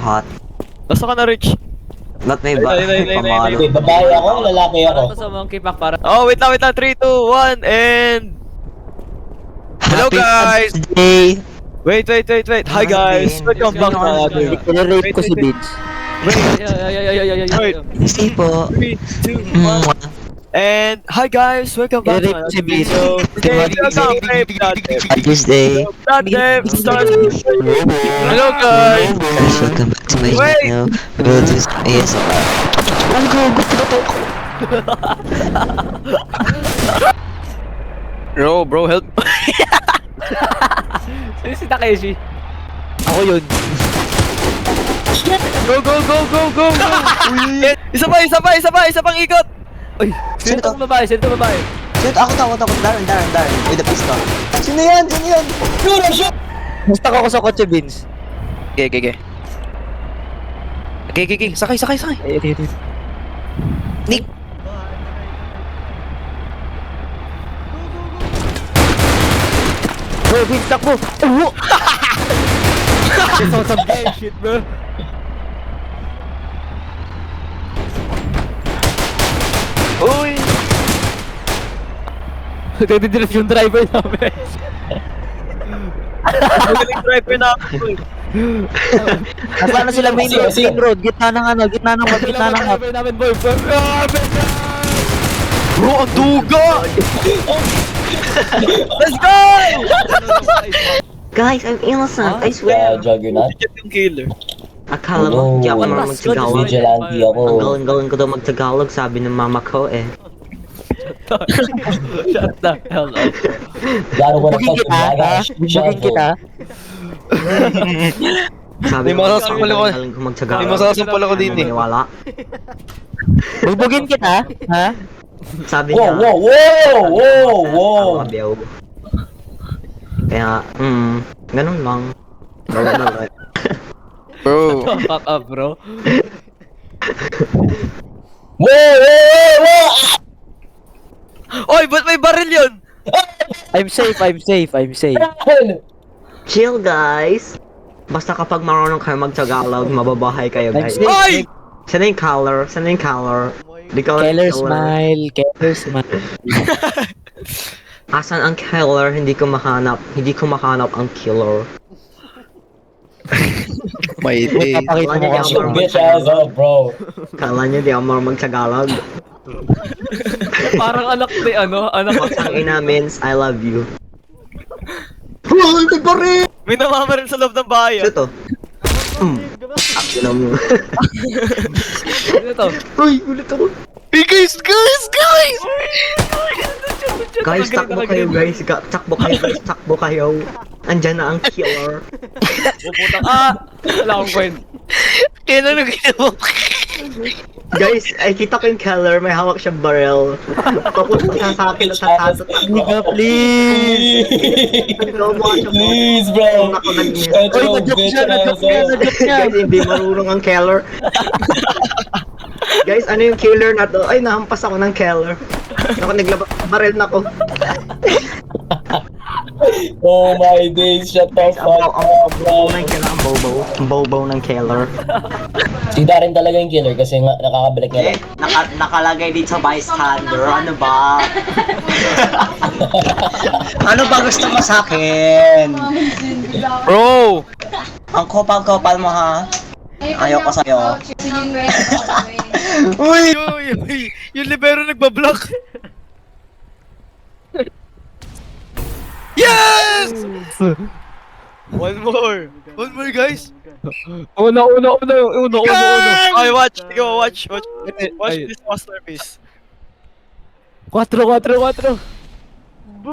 Hot. Nasa ka na, Rich? Ba't may ba? Pamalo. Okay, babae ako, lalaki ako. Para sa monkey pack, para. Oh, wait lang, 3, 2, 1, and... Hello, Happy guys! Father's Day! Wait. Hi, guys! Welcome back to another... Kinirate ko si Bids. Wait. Say po. 3, 2, 1, and... Hi, guys! Welcome back to Kinirate ko si another Bids. video. Today, welcome to Father's Day. Hello, guys! Guys, welcome back to my Wait. channel. We'll do some ASMR. Ang gago Bro, help! Sino si Takeshi? Ako yun. Go! Isa pang ikot! Uy, sino tong babae? Sino tong babae? Shit, ako. Darren. With the pistol. Sino yan? Basta ako sa kotse, Vince. Okay. Sakay. Ay. Nick! Bro, Vince, takbo! Oh! It's on some gay shit, bro. Uy! Nagdidiretso yung driver namin. Magaling driver na ako. Nasaan na sila main road? Gitna ng map. Driver namin, boy. Bro, ang duga! Let's go! Guys, I'm innocent. I swear. Juggernaut. Get yung killer. Akala mo, di ako Oh. marunong magtagalog. Vigilante ako. Ang galing ko daw magtagalog, sabi ng mama ko eh. Shut the hell up. Garo ko na Bugin kita, ha? Bugin kita. Sabi May ng mama ko, masasampal ako. ang galing ko magtagalog. May masasampal ako din eh. Maniwala. Bugbugin kita, ha? Sabi niya, Wow! Kabiyaw. Kaya, ganun lang. Bro. Fuck up, bro. Wow! Oy, ba't may baril yun? I'm safe. Chill guys! Basta kapag marunong kayo mag-Tagalog, mababahay kayo guys. Oy! Sana yung color? Di ka Keller smile. Asan ang killer? Hindi ko mahanap ang killer. May Papakita mo kasi. Your bitch ass up, bro. Kala niyo di ako marunong mag-Tagalog? Parang anak ni anak. Ang ina means, I love you. Hindi ko rin! May namamaril sa loob ng bahay. Ito to. Akin mo. Ano to? Uy, ulit ako. Hey guys! Guys, takbo kayo. Andyan na ang killer. Puputang wala akong point. Kaya na ginawa. Guys, ay kita ko yung killer, may hawak siyang barrel. Papunta siya sa akin at Hindi ka, please. Please, bro. Shut Oy, your nag-joke bitch siya. ass up. Guys, hindi marunong ang killer. Guys, ano yung killer na to? Ay, nahampas ako ng killer. Ako naglabas, barrel na ko. Oh my days, shut the fuck up, bro. Ang bobo ng killer. Si Darren talaga yung killer kasi nga nakakabalik niya lang. Nakalagay dito sa bystander. Ano ba? Ano ba gusto mo sa akin? Bro! Ang kopal-kopal mo ha? Ayaw ko sa'yo. Uy! Yung libero nagbablock! Yes! One more guys! Una. Ay, watch! Ikaw, watch this masterpiece. 4.